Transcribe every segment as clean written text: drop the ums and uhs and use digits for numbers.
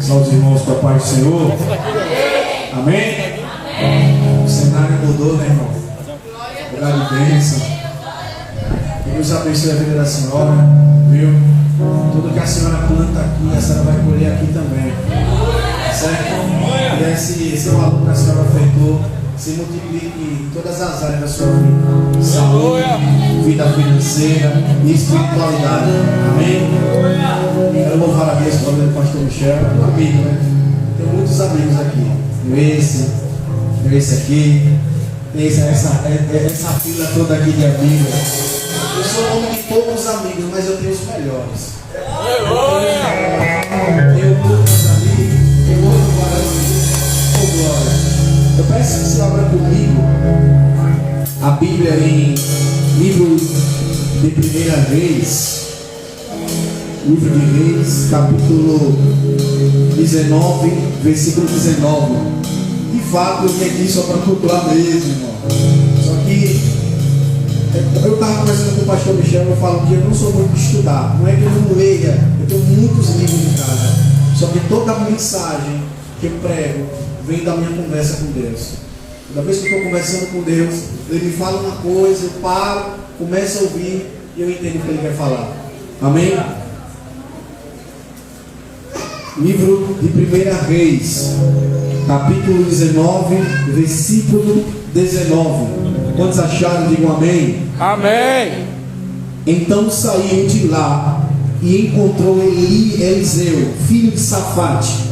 Só os irmãos com a paz do Senhor. Amém? O cenário mudou, né, irmão? Lugar de bênção. Que Deus abençoe a vida da senhora, viu? Tudo que a senhora planta aqui, a senhora vai colher aqui também. Certo? E esse valor que a senhora ofertou se multiplique em todas as áreas da sua vida: saúde, vida financeira e espiritualidade. Amém? Quero louvar a Deus pela vida do pastor Michel, meu amigo, né? Tenho muitos amigos aqui. Tenho esse aqui, tem essa fila toda aqui de amigos. Eu sou homem de poucos amigos, mas eu tenho os melhores. Tenho poucos amigos, tenho outro varão, glória. Eu peço que você abra comigo a Bíblia em livro de 1 Reis, livro de Reis, capítulo 19, versículo 19. De fato, eu vim aqui só para cultuar mesmo, irmão. Só que eu estava conversando com o pastor Michel, eu falo que eu não sou muito de estudar. Não é que eu não leia, eu tenho muitos livros em casa. Só que toda a mensagem que eu prego vem da minha conversa com Deus. Toda vez que eu estou conversando com Deus, Ele me fala uma coisa, eu paro, começo a ouvir e eu entendo o que Ele quer falar. Amém? Livro de 1 Reis, capítulo 19, versículo 19. Quantos acharam? Digam amém. Amém. Então saiu de lá e encontrou Eliseu, filho de Safate.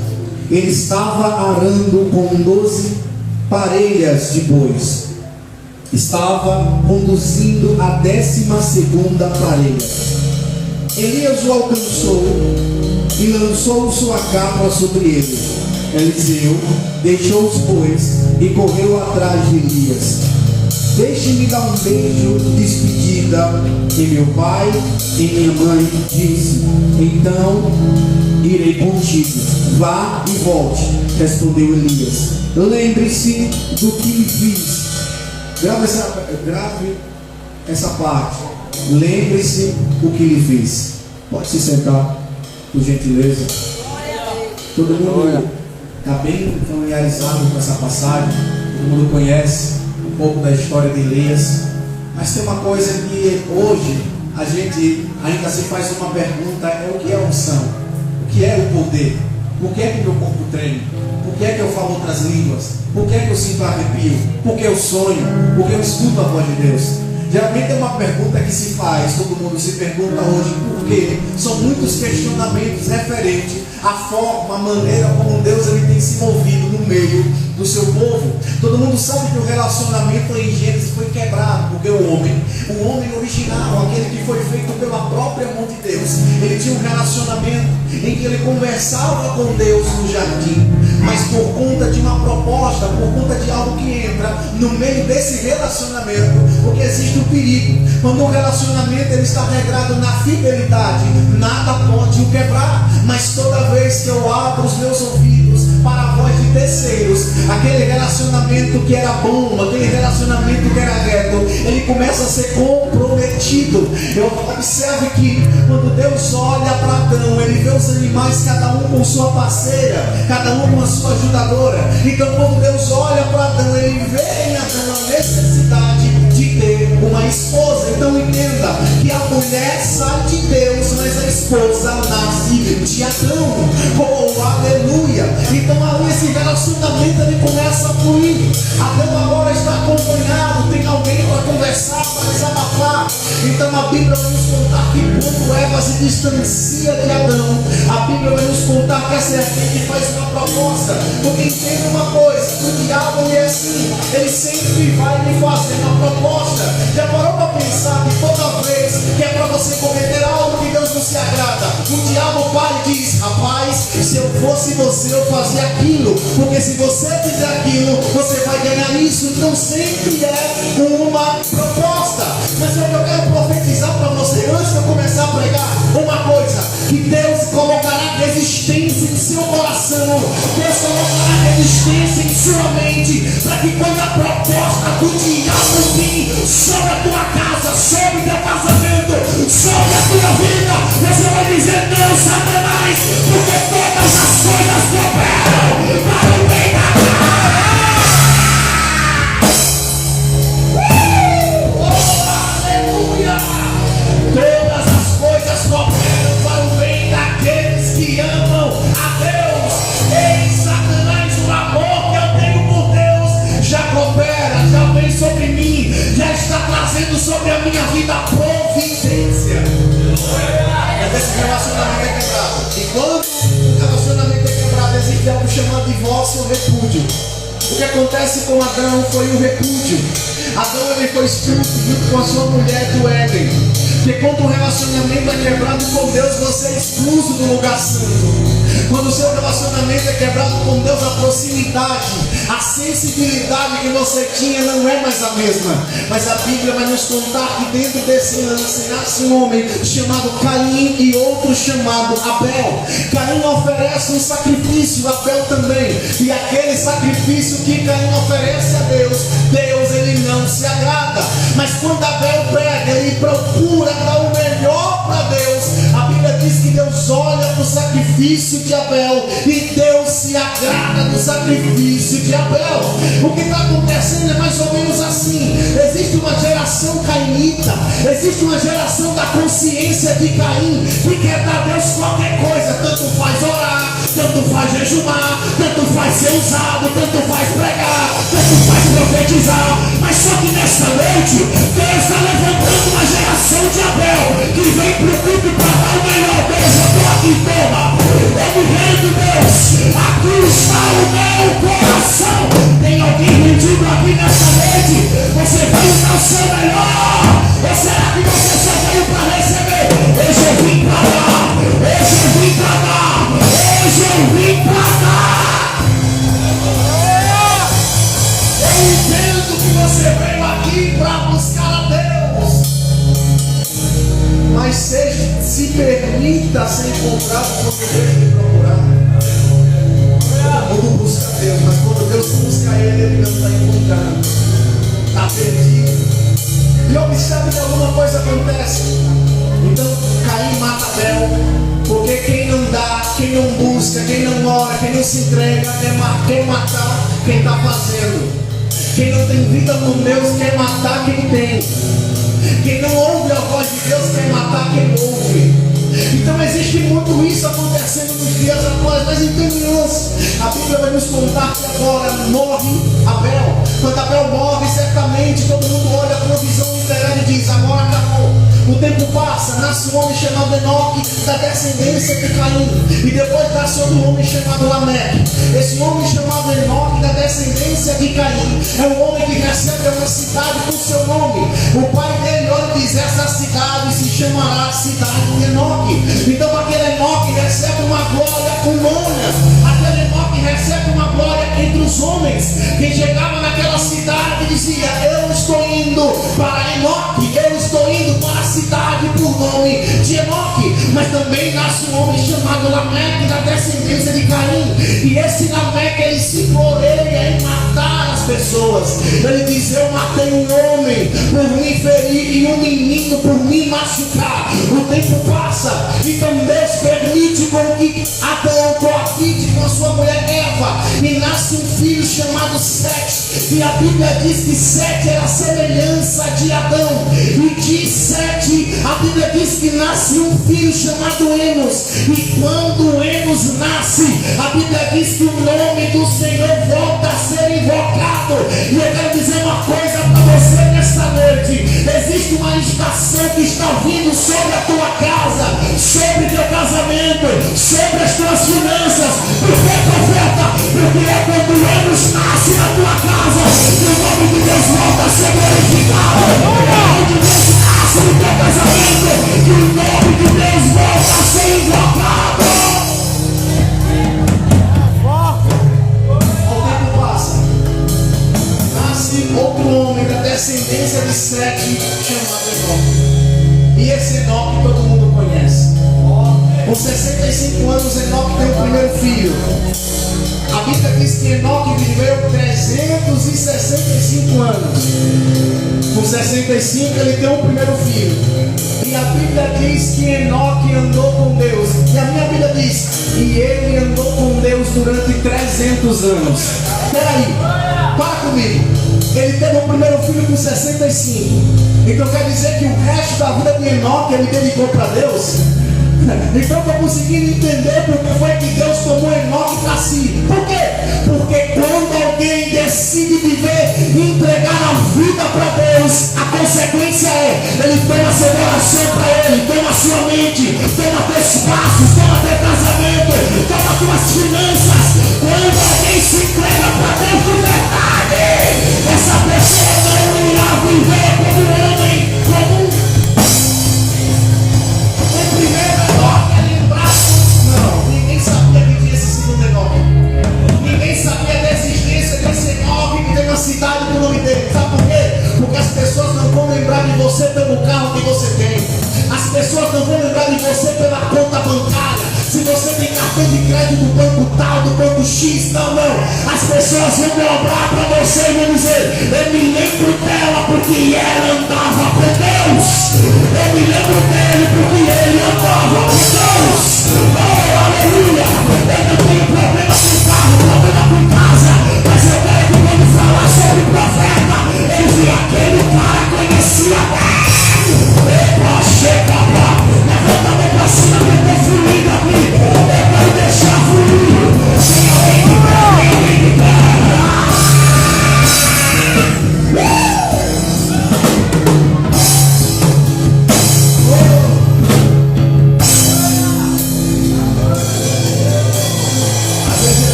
Ele estava arando com 12 parelhas de bois. Estava conduzindo a 12ª parelha. Elias o alcançou e lançou sua capa sobre ele. Eliseu deixou os bois e correu atrás de Elias. Deixe-me dar um beijo de despedida em meu pai e minha mãe, disse. Então irei contigo. Vá e volte, respondeu Elias. Lembre-se do que lhe fiz. Grave essa parte. Lembre-se do que lhe fiz. Pode se sentar, por gentileza. Todo mundo está bem familiarizado com essa passagem. Todo mundo conhece um pouco da história de Elias. Mas tem uma coisa que hoje a gente ainda se faz uma pergunta: é o que é unção? O que é o poder? Por que é que meu corpo treme? Por que é que eu falo outras línguas? Por que é que eu sinto arrepio? Por que eu sonho? Por que eu escuto a voz de Deus? Geralmente é uma pergunta que se faz, todo mundo se pergunta hoje, porque são muitos questionamentos referentes à forma, à maneira como Deus ele tem se movido no meio do seu povo. Todo mundo sabe que o relacionamento em Gênesis foi quebrado, porque o homem original, aquele que foi feito pela própria mão de Deus, ele tinha um relacionamento em que ele conversava com Deus no jardim, mas por conta de uma proposta, por conta de algo que entra no meio desse relacionamento, porque existe um perigo, quando o relacionamento ele está regrado na fidelidade, nada pode o quebrar. Mas toda vez que eu abro os meus ouvidos para a voz de terceiros, aquele relacionamento que era bom, aquele relacionamento que era reto, ele começa a ser comprometido. Eu observo que quando Deus olha para Adão, ele vê os animais, cada um com sua parceira, cada um com a sua ajudadora. Então quando Deus olha para Adão, ele vê em Adão a necessidade de ter uma esposa. Então entenda que a mulher sai de Deus, mas a esposa nasce de Adão. Oh, aleluia! Então esse relacionamento ele começa a fluir. Adão agora está acompanhado, tem alguém para conversar, para desabafar. Então a Bíblia vai nos contar que quando Eva se distancia de Adão, a Bíblia vai nos contar que a serpente faz uma proposta. Porque entenda uma coisa, o diabo ele é assim, ele sempre vai lhe fazer uma proposta. Já parou para pensar que toda vez que é para você cometer algo que Deus não se agrada, o diabo para e diz: rapaz, se eu fosse você eu fazia aquilo, porque se você fizer aquilo você vai ganhar isso. Então sempre é uma proposta. Mas eu quero profetizar para você, antes de eu começar a pregar, uma coisa: que Deus colocará resistência em seu coração, Deus colocará resistência em sua mente, para que quando a proposta do diabo vir sobre a tua casa, sobre o teu casamento, sobre a tua vida, você vai dizer: não, Satanás, porque todas as coisas Quando o relacionamento é quebrado, existe algo chamado divórcio ou repúdio. O que acontece com Adão foi um repúdio. Adão ele foi expulso junto com a sua mulher do Éden. Porque quando o relacionamento é quebrado com Deus, você é expulso do lugar santo. Quando o seu relacionamento é quebrado com Deus, a proximidade, a sensibilidade que você tinha não é mais a mesma. Mas a Bíblia vai nos contar que dentro desse lance nasce um homem chamado Caim e outro chamado Abel. Caim oferece um sacrifício, Abel também. E aquele sacrifício que Caim oferece a Deus, Deus ele não se agrada. Mas quando Abel pega, ele procura dar o melhor para Deus. A Bíblia diz que Deus olha para o sacrifício de Abel e Deus se agrada do sacrifício de Abel. O que está acontecendo é mais ou menos assim. Existe uma geração cainita, existe uma geração da consciência de Caim que quer dar a Deus qualquer coisa. Tanto faz orar, tanto faz jejumar, tanto faz ser usado, tanto faz pregar, tanto faz profetizar. Mas só que nesta noite Deus está levantando uma geração de Abel que vem para o culto para dar o melhor. Deus, eu estou aqui, toma. Eu me rendo, Deus. Aqui está o meu coração. Tem alguém rendido aqui nessa noite? Você vai usar o seu melhor? Ou será que você só veio para receber? Hoje eu vim para dar. Hoje eu vim para dar. Hoje eu vim para dar. Eu entendo que você veio aqui para buscar a Deus. Mas se permita ser encontrado quando Deus te procurar. Todo mundo busca Deus, mas quando Deus busca ele não está encontrando. Está perdido. E observe que alguma coisa acontece. Então Caim mata Abel. Porque quem não dá, quem não busca, quem não ora, quem não se entrega, quer matar quem está fazendo. Quem não tem vida com Deus quer matar quem tem. Quem não ouve a voz de Deus quer matar quem ouve. Então existe muito isso acontecendo nos dias atuais. Mas entendemos, a Bíblia vai nos contar que agora morre Abel. Quando Abel morre, certamente todo mundo olha para uma visão literária e diz: agora acabou. O tempo passa, nasce um homem chamado Enoque, da descendência de Caim. E depois nasce outro homem chamado Lameque. Esse homem chamado Enoque, da descendência de Caim, é um homem que recebe uma cidade com seu nome. O pai dele olha e diz: essa cidade se chamará cidade de Enoque. Então aquele Enoque recebe uma glória humana. Aquele Enoque recebe uma glória entre os homens. Quem chegava naquela cidade dizia: eu estou indo para Enoque, eu estou indo para a cidade por nome de Enoque. Mas também nasce um homem chamado Lameque, da descendência de Caim. E esse Lameque, ele se floreia em matar as pessoas. Ele diz: eu matei um homem por me ferir e um menino por me machucar. O tempo passa, então Deus permite com que Adão coabite com a sua mulher Eva, e nasce um filho chamado Sete. E a Bíblia diz que Sete era a semelhança de Adão. E de Sete, a Bíblia diz que nasce um filho chamado Enos. E quando Enos nasce, a Bíblia diz que o nome do Senhor volta a ser invocado. E eu quero dizer uma coisa para você nesta noite: existe uma estação que está vindo sobre a tua casa, sobre teu casamento, sobre as tuas finanças. Por que, profeta? Porque é quando Enos nasce na tua casa que o nome de Deus volta a ser glorificado. É onde Deus nasce no teu casamento que o nome de Deus volta a ser invocado. O tempo passa, nasce outro homem da descendência de Sete chamado Enoque. E esse Enoque todo mundo conhece. Com 65 anos, Enoque tem o primeiro filho. A Bíblia diz que Enoque viveu 365 anos. Com 65 ele tem o primeiro filho. E a Bíblia diz que Enoque andou com Deus. E a minha Bíblia diz: e ele andou com Deus durante 300 anos. Peraí, para comigo. Ele teve o primeiro filho com 65. Então quer dizer que o resto da vida de Enoque ele dedicou para Deus? Então estou conseguindo entender porque foi que Deus tomou Enoque para si. Por quê? Porque quando alguém decide viver e entregar a vida para Deus, a consequência é: ele toma seu coração para ele, toma sua mente, toma teus passos, toma teu casamento. de crédito do banco tal, do banco X. Não, não. As pessoas vão olhar para você e vão dizer: eu me lembro dela porque ela andava com Deus. Eu me lembro dele porque ele andava com Deus. Oh, aleluia. Eu não tenho problema com carro, problema com casa, mas eu quero que quando falar sobre o profeta, ele vê aquele cara conhecia Deus. Epa, chega, pá. Levanta a mão pra cima que eu tô fluindo aqui. Eu quero deixar fluir. Tem alguém que quer, tem alguém que quer.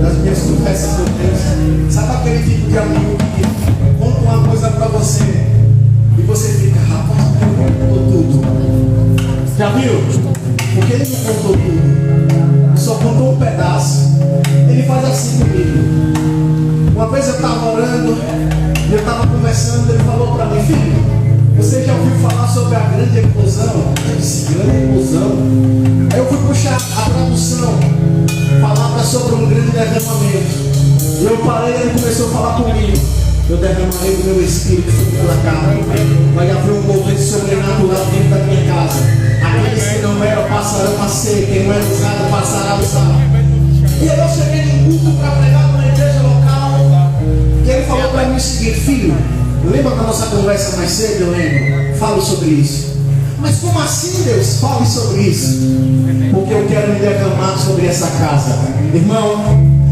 Das minhas conversas com Deus, sabe aquele tipo de amigo que conta uma coisa pra você e você fica, rapaz, ele contou tudo. Já viu? Porque ele não contou tudo, só contou um pedaço. Ele faz assim comigo. Uma vez eu estava orando, eu estava conversando, ele falou pra mim: filho, você já ouviu falar sobre a grande eclosão? Eu disse: grande eclosão? Aí eu fui puxar a tradução, palavra sobre um grande derramamento. E eu parei e ele começou a falar comigo: eu derramarei do meu espírito sobre toda a carne. Vai haver um movimento sobrenatural dentro da minha casa. Aqueles que não eram passarão a ser, quem não é usado passará a usar. E aí eu cheguei num culto para pregar numa igreja local. E ele falou para mim o seguinte: filho, lembra da nossa conversa mais cedo? Eu lembro. Falo sobre isso. Mas como assim, Deus? Fale sobre isso. Porque eu quero me derramar sobre essa casa. Irmão,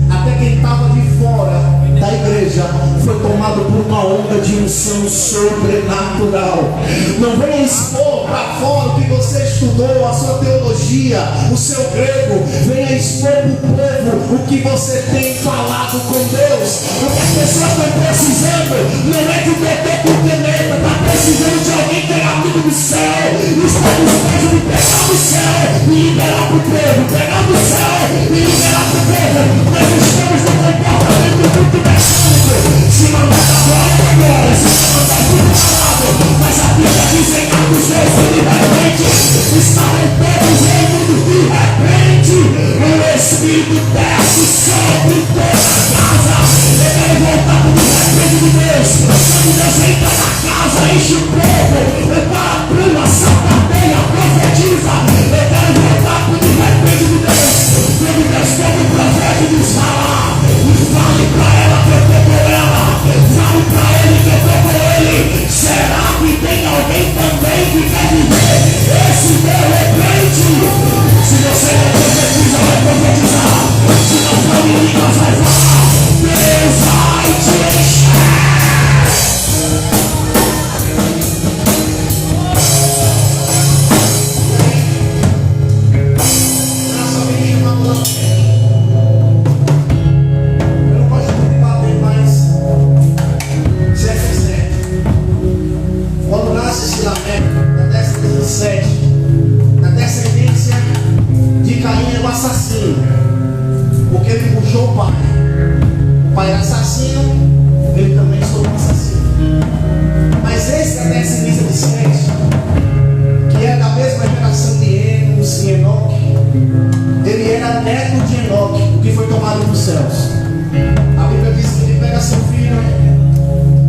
até quem estava de fora da igreja foi tomado por uma onda de unção sobrenatural. Não venha expor para fora o que você estudou, a sua teologia, o seu grego. Venha expor para o povo o que você tem falado com Deus. O que as pessoas estão precisando não é de meter com caneta, está precisando de alguém que é amigo do céu. Está precisando de pegar do céu e liberar para o povo, pegar do céu e liberar para o povo. Nós estamos no comportamento muito mecânico. Se mandar agora, se mandar tudo parado. Mas a Bíblia diz em Atos 12, de repente, estavam todos reunidos, de repente, o Espírito desce sobre toda a casa. Eu quero voltar para o repente de Deus. Quando Deus entra na casa, enche o povo, prepara a pluma, sapateia, profetiza. Eu quero voltar para o repente de Deus. Quando Deus toma o profeta e diz: e fale para ela que eu estou com ela. Fale para ele que eu estou com ele. Será que tem alguém também que quer viver esse meu repente? Se você não profetiza, vai profetizar. Se não for em línguas, vai falar. Deus vai te encher. Na descendência de Caim é o assassino, porque ele puxou o pai. O pai era assassino, ele também foi um assassino. Mas esse é a descendência de Sete, que é da mesma geração de Enos e Enoque. Ele era neto de Enoque, o que foi tomado dos céus. A Bíblia diz que ele pega seu filho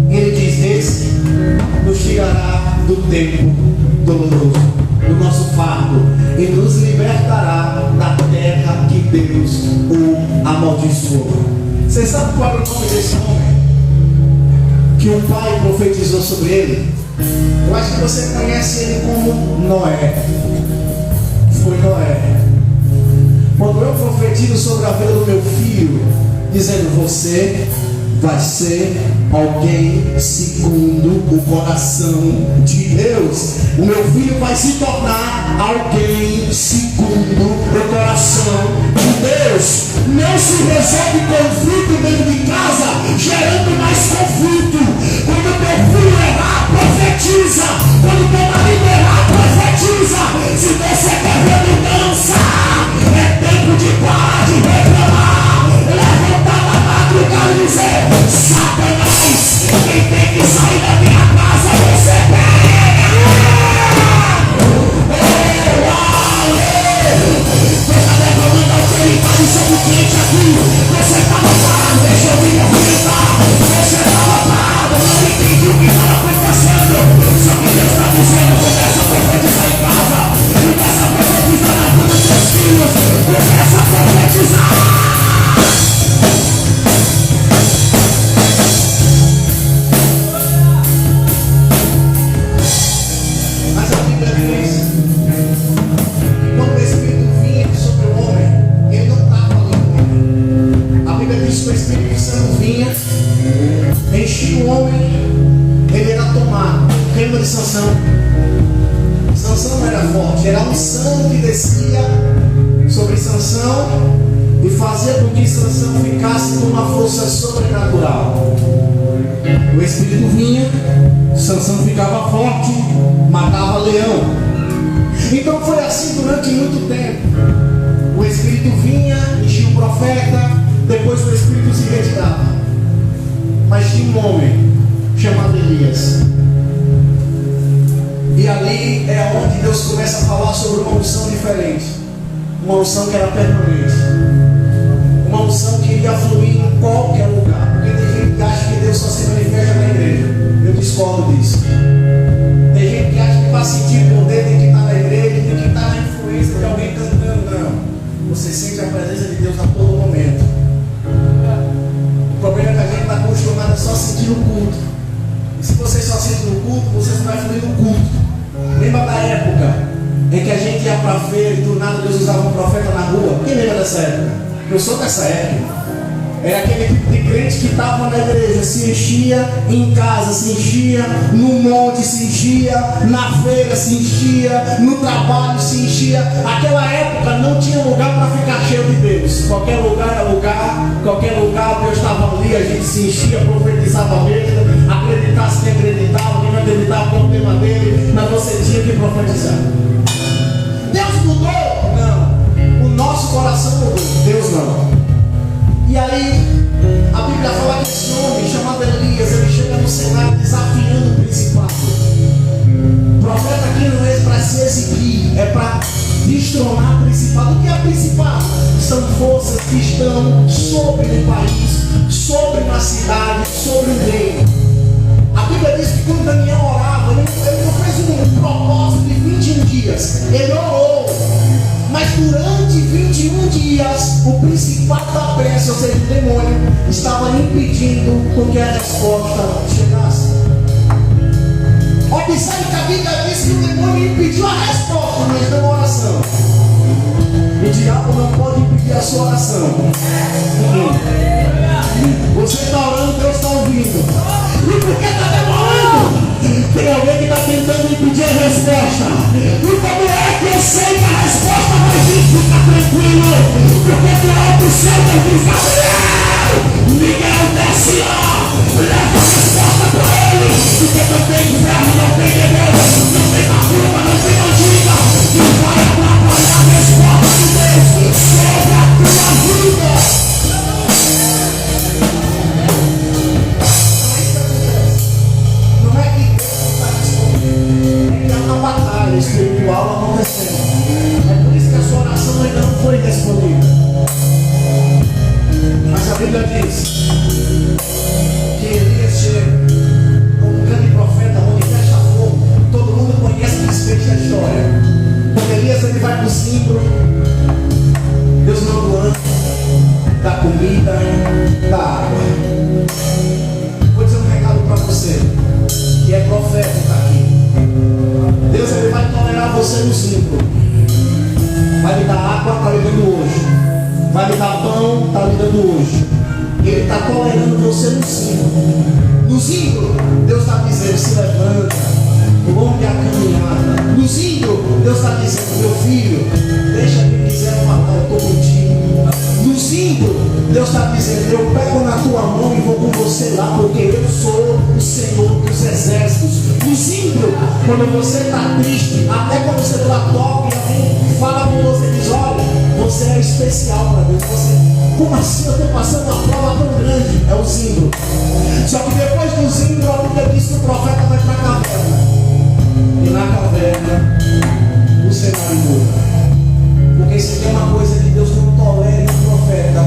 e ele diz: esse nos tirará do tempo doloroso, do nosso fardo, e nos libertará da terra que Deus o amaldiçoou. Você sabe qual é o nome desse homem? Que o pai profetizou sobre ele? Eu acho que você conhece ele como Noé. Foi Noé. Quando eu profetizo sobre a vida do meu filho, dizendo: você vai ser alguém segundo o coração de Deus. O meu filho vai se tornar alguém segundo o coração de Deus. Não se resolve conflito dentro de casa gerando mais conflito. Quando teu filho errar, profetiza. Quando teu marido errar, profetiza. Se você quer ver mudança, é tempo de parar de reclamar, levantar da madrugada e dizer: Satanás, quem tem que sair da minha casa, você pega. maldição que descia sobre Sansão e fazia com que Sansão ficasse com uma força sobrenatural. O espírito vinha, Sansão ficava forte, matava leão. Então foi assim durante muito tempo. O espírito vinha, enchia o profeta, depois o espírito se retirava. Mas tinha um homem chamado Elias. E ali é onde Deus começa a falar sobre uma unção diferente. Uma unção que era permanente. Uma unção que iria fluir em qualquer lugar. Porque tem gente que acha que Deus só se manifesta na igreja. Eu discordo disso. Tem gente que acha que para sentir poder tem que estar na igreja, tem que estar na influência de alguém cantando. Não. Você sente a presença de Deus a todo momento. O problema é que a gente está acostumado a só sentir no culto. E se você só sente no culto, você não vai fluir no culto. Lembra da época em que a gente ia para a feira e do nada Deus usava um profeta na rua? Quem lembra dessa época? Eu sou dessa época. Era aquele tipo de crente que estava na igreja, se enchia em casa, se enchia no monte, se enchia na feira, se enchia no trabalho, se enchia. Aquela época não tinha lugar para ficar cheio de Deus. Qualquer lugar era lugar, qualquer lugar Deus estava ali, a gente se enchia, profetizava mesmo, acreditasse quem acreditava, quem não acreditava, o problema dele, mas você tinha que profetizar. Deus mudou? Não. O nosso coração mudou, Deus não. E aí, a Bíblia fala que esse homem chamado Elias, ele chega no cenário desafiando o principado. O profeta aqui não é para se exibir, é para destronar o principado. O que é principado? São forças que estão sobre o país, sobre uma cidade, sobre o reino. A Bíblia diz que quando Daniel orava, ele não fez um propósito de 21 dias, ele orou. Mas durante 21 dias, o principado da pressa, ou seja, o demônio, estava impedindo com que a resposta chegasse. Observe que a Bíblia diz que o demônio impediu a resposta, mas não a oração. O diabo não pode impedir a sua oração. Você está orando, Deus está ouvindo. E por que está demorando? Tem alguém que está tentando impedir a resposta. E como é que eu sei que a resposta vai vir? Fica tranquilo. Porque do alto céu tem que Gabriel. Miguel desce lá. Leva a resposta para ele. Porque não tem inferno, não tem demônio, não tem macumba, não tem bandida. E vai atrapalhar a resposta de Deus sobre a tua vida. Batalha espiritual acontecendo. É por isso que a sua oração ainda não foi respondida. Mas a Bíblia diz que Elias chega como um grande profeta, onde fecha fogo. Todo mundo conhece o desfecho da história. Porque Elias ele vai para o símbolo. Deus não do anjo, da comida, da água. Vou dizer um recado para você, que é profeta, está aqui. Deus ele vai tolerar você no símbolo. Vai lhe dar água, está lhe dando hoje. Vai lhe dar pão, está lhe dando hoje. Ele está tolerando você no símbolo. No símbolo, Deus está dizendo: se levanta, rompe a caminhada. No símbolo, Deus está dizendo: meu filho, deixa quem quiser matar, eu estou contigo. No símbolo, Deus está dizendo: eu pego na tua mão e vou com você lá, porque eu sou o Senhor dos exércitos. No símbolo, quando você está triste, até quando você está toque, alguém fala com você e diz: olha, você é especial para Deus. Como assim eu estou passando uma prova tão grande? É o símbolo. Só que depois do símbolo, a Bíblia diz que o profeta vai para a caverna. E na caverna, o cenário muda. Porque se tem uma coisa que Deus não tolera em um profeta,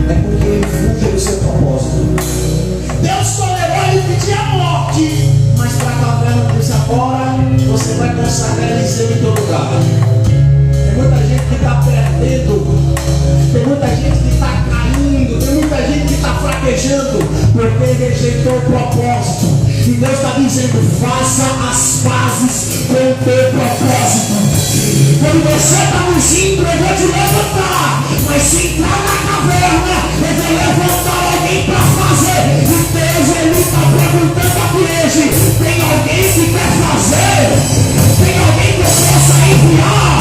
é porque ele fuge do seu propósito. Deus tolerou ele pedir a morte, mas para a caverna disse: agora você vai consagrar Eliseu em todo lugar. Tem muita gente que está perdendo, tem muita gente que está caindo, tem muita gente que está fraquejando, porque rejeitou o propósito. E Deus está dizendo: faça as pazes com o teu propósito. Quando você está no símbolo, eu vou te levantar. Mas se entrar na caverna, eu vou levantar alguém para fazer. E Deus ele está perguntando à igreja: tem alguém que quer fazer? Tem alguém que eu possa enviar?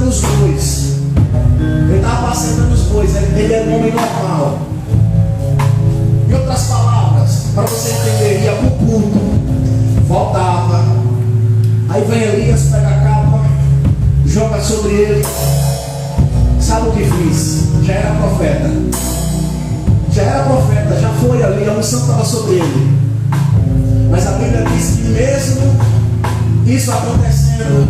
apacentando os bois. Ele estava apacentando os bois. Ele era um homem normal. Em outras palavras, para você entender, ia para o culto, voltava. Aí vem Elias, pega a capa, joga sobre ele. Sabe o que fiz? Já era profeta. Já era profeta, já foi ali, a unção estava sobre ele. Mas a Bíblia diz que mesmo isso acontecendo,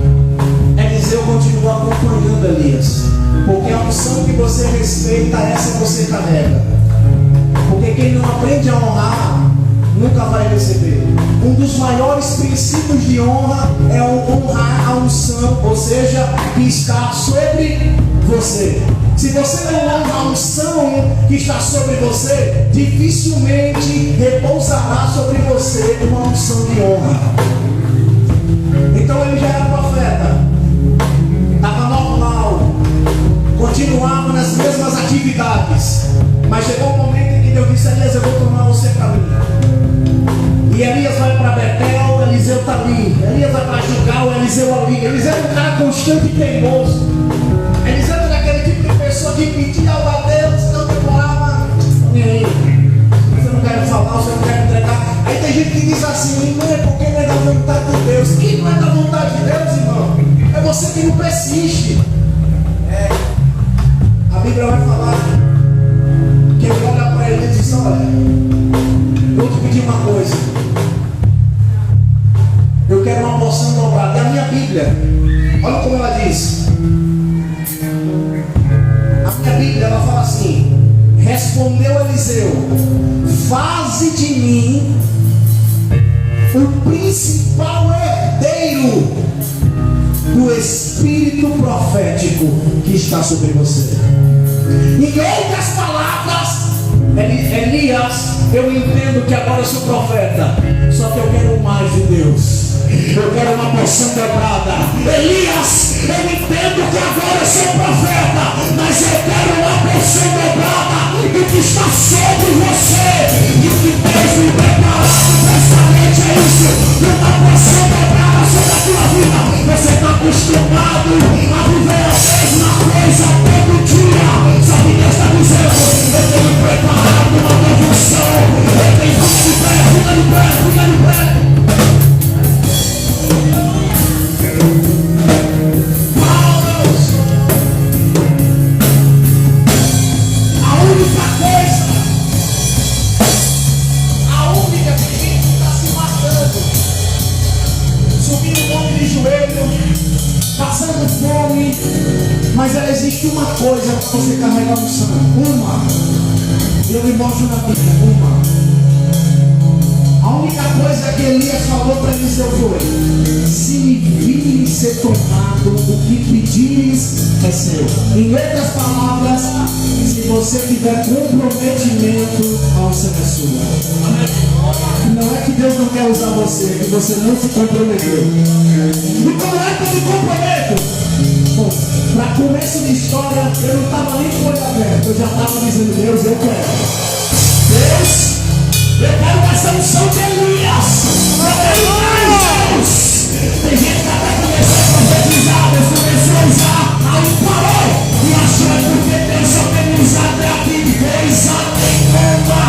Eliseu continua acompanhando Elias. Porque a unção que você respeita, essa você carrega. Porque quem não aprende a honrar, nunca vai receber. Um dos maiores princípios de honra é honrar a unção, ou seja, que está sobre você. Se você não honra a unção que está sobre você, dificilmente repousará sobre você uma unção de honra. Então ele já era profeta, estava normal, continuava nas mesmas atividades, mas chegou um momento em que Deus disse: Elias, eu vou tomar você para mim. E Elias vai para Betel, Eliseu está ali. Elias vai para Gilgal, Eliseu ali. Eliseu é um cara constante e teimoso. Eliseu era aquele tipo de pessoa que pedia algo a Deus, não demorava. Nem aí. Você não quer falar, você não quer entregar. Aí tem gente que diz assim: não é porque não é da vontade de Deus. Quem não é da vontade de Deus, irmão? É você que não persiste. A Bíblia vai falar que ele olha para ele e diz: olha, eu vou te pedir uma coisa. Eu quero uma porção dobrada. É a minha Bíblia. Olha como ela diz. A minha Bíblia, ela fala assim: respondeu Eliseu: faze de mim o principal herdeiro do espírito profético que está sobre você. Em outras palavras, Elias, eu entendo que agora eu sou profeta, só que eu quero mais de Deus. Eu quero uma porção dobrada. Elias, eu entendo que agora eu sou profeta, mas eu quero uma porção dobrada do que está sobre você. E o que Deus me preparado precisamente é isso: uma porção dobrada sobre a tua vida. Você está acostumado a viver a mesma coisa todo dia. Só que Deus está dizendo: eu tenho preparado uma nova unção. Eu tenho fica de pé, fica de pé. Mas existe uma coisa para você carregar o unção. Uma. Eu lhe mostro na Bíblia. Uma. A única coisa que Elias falou para Eliseu foi: se me vires ser tomado, o que pedires é seu. Em outras palavras, se você tiver comprometimento, a unção é sua. Não é que Deus não quer usar você, é que você não se comprometeu. E como é que eu me comprometo? Bom, para começo de história, eu não estava nem com o olho aberto. Eu já estava dizendo: Deus, eu quero. Deus, eu quero essa unção de Elias. Eu quero mais, Deus. Tem gente que até começou a profetizar, Deus começou a usar, aí parou e achou é porque Deus só tem usado é aqui coisa nenhuma.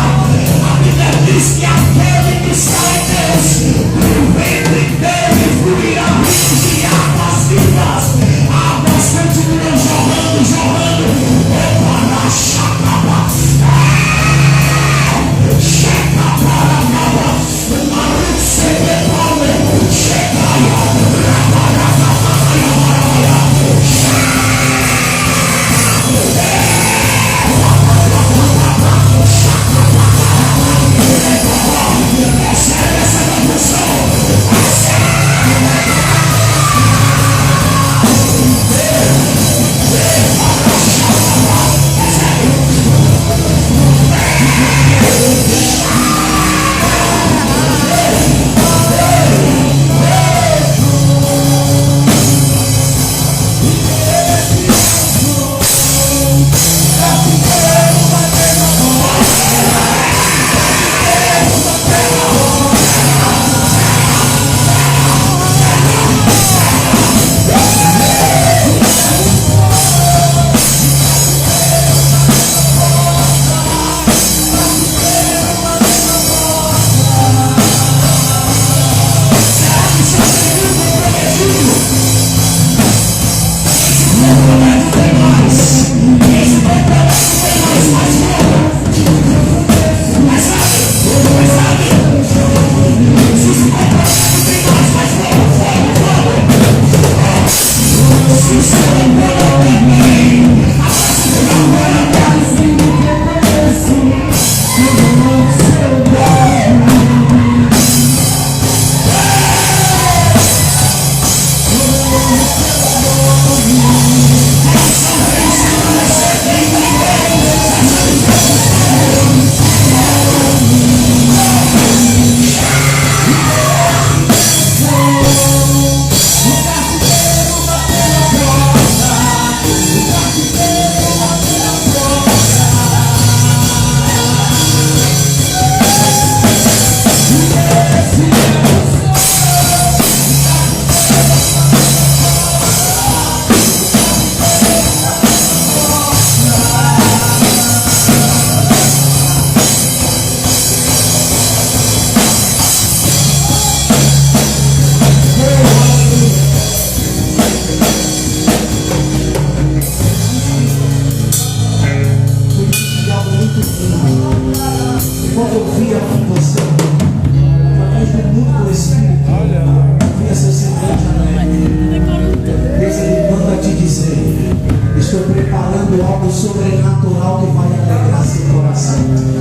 A Bíblia diz que aquele que está em Deus, do ventre dele fluirá rios de águas vivas. Águas continuam jorrando, jorrando. Opa, na chacaba. Quando eu via você, através do mundo do Espírito, via seu semblante alegre. Deus ele manda te dizer: estou preparando algo sobrenatural que vai alegrar seu coração.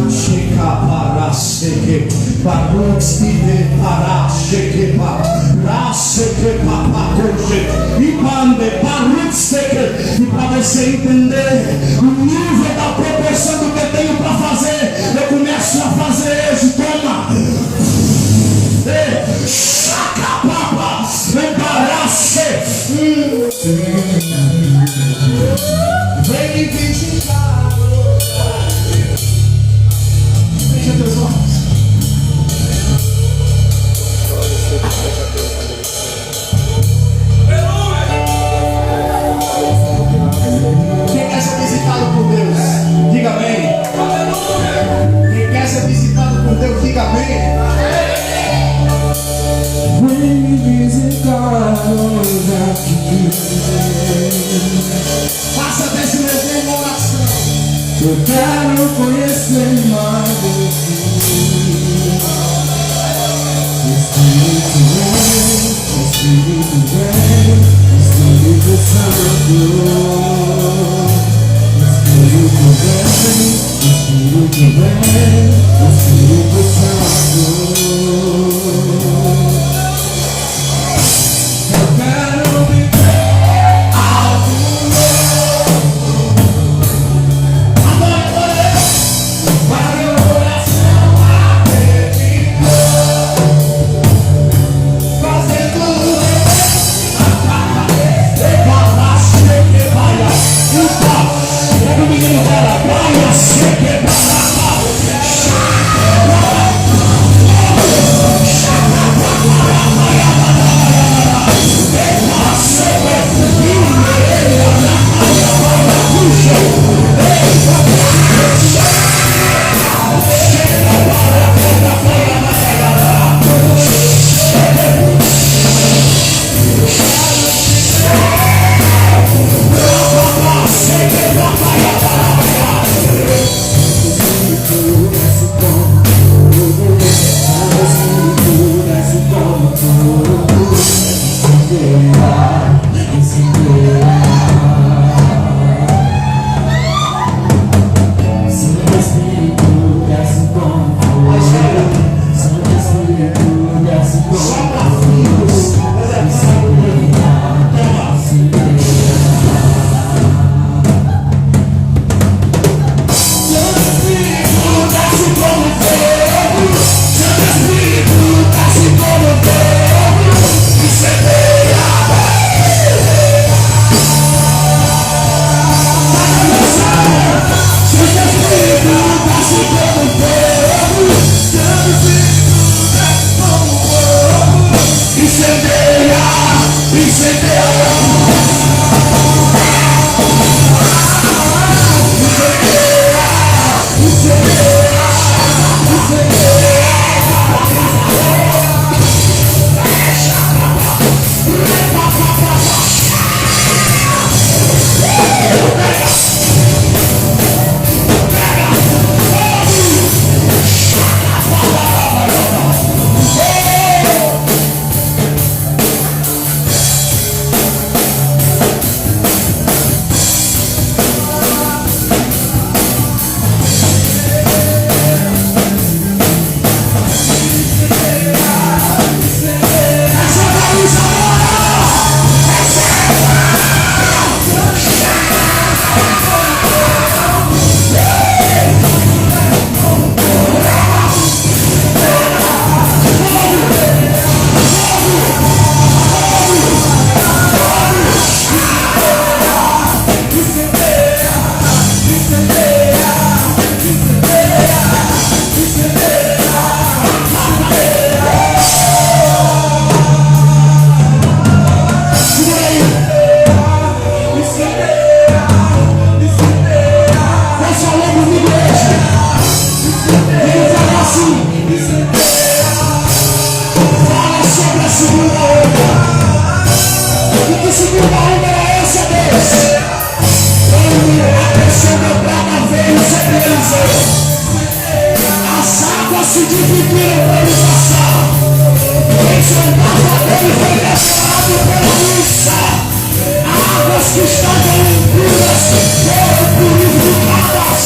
Chega para cheque, para o Espírito para cheque, para cheque, para coche, e para cheque, e para você entender o nível da proporção do que eu tenho para fazer. Eu começo a fazer isso, toma. Chaca papa, embarace. Vem me visitar. Fecha teus olhos. Quem quer ser visitado por Deus? Diga amém. Quem quer ser visitado por Deus? Diga amém. When you visit God, Faça desse desenho uma oração. eu quero conhecer mais de ti. Espírito vem, Espírito Santo. Espírito vem, Espírito Santo. Eu quero viver algo novo. Adore, Para meu coração acreditou. fazendo Para chegar, se dividiram para ele passar. Quem sentava dele foi devorado pela luz. Águas que estavam impuras foram purificadas.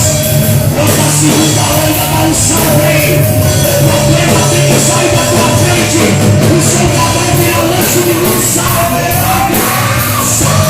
Outra segunda onda da unção vem. O problema tem que sair da tua frente. O Senhor vai vir a lance de luz. A graça.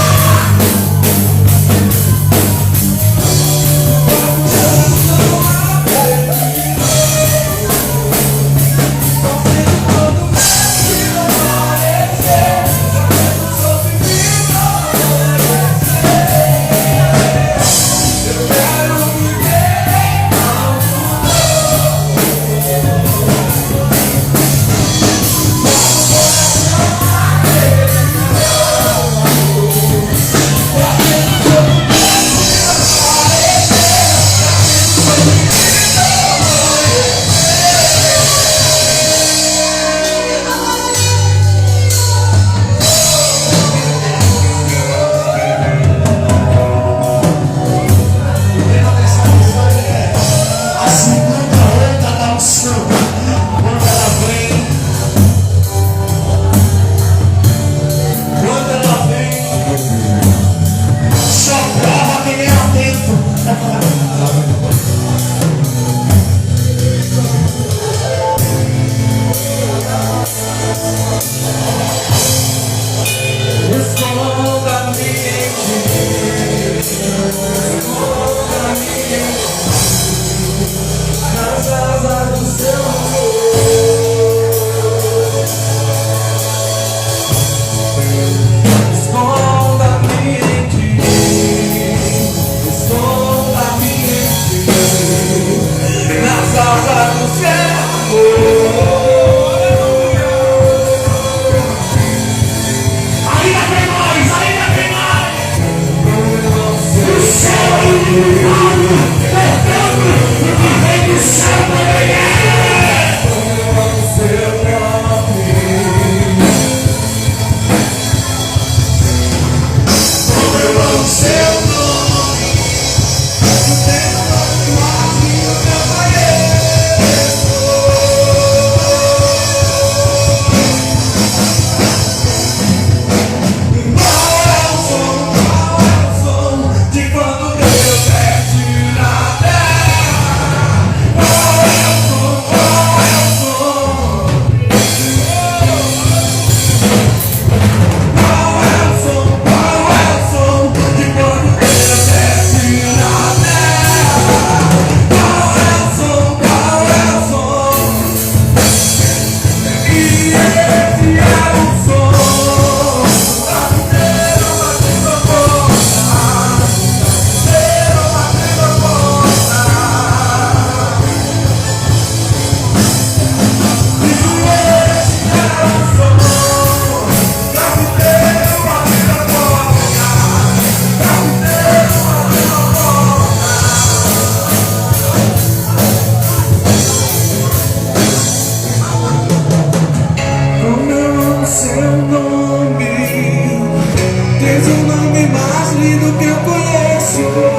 Tens um nome mais lindo que eu conheço.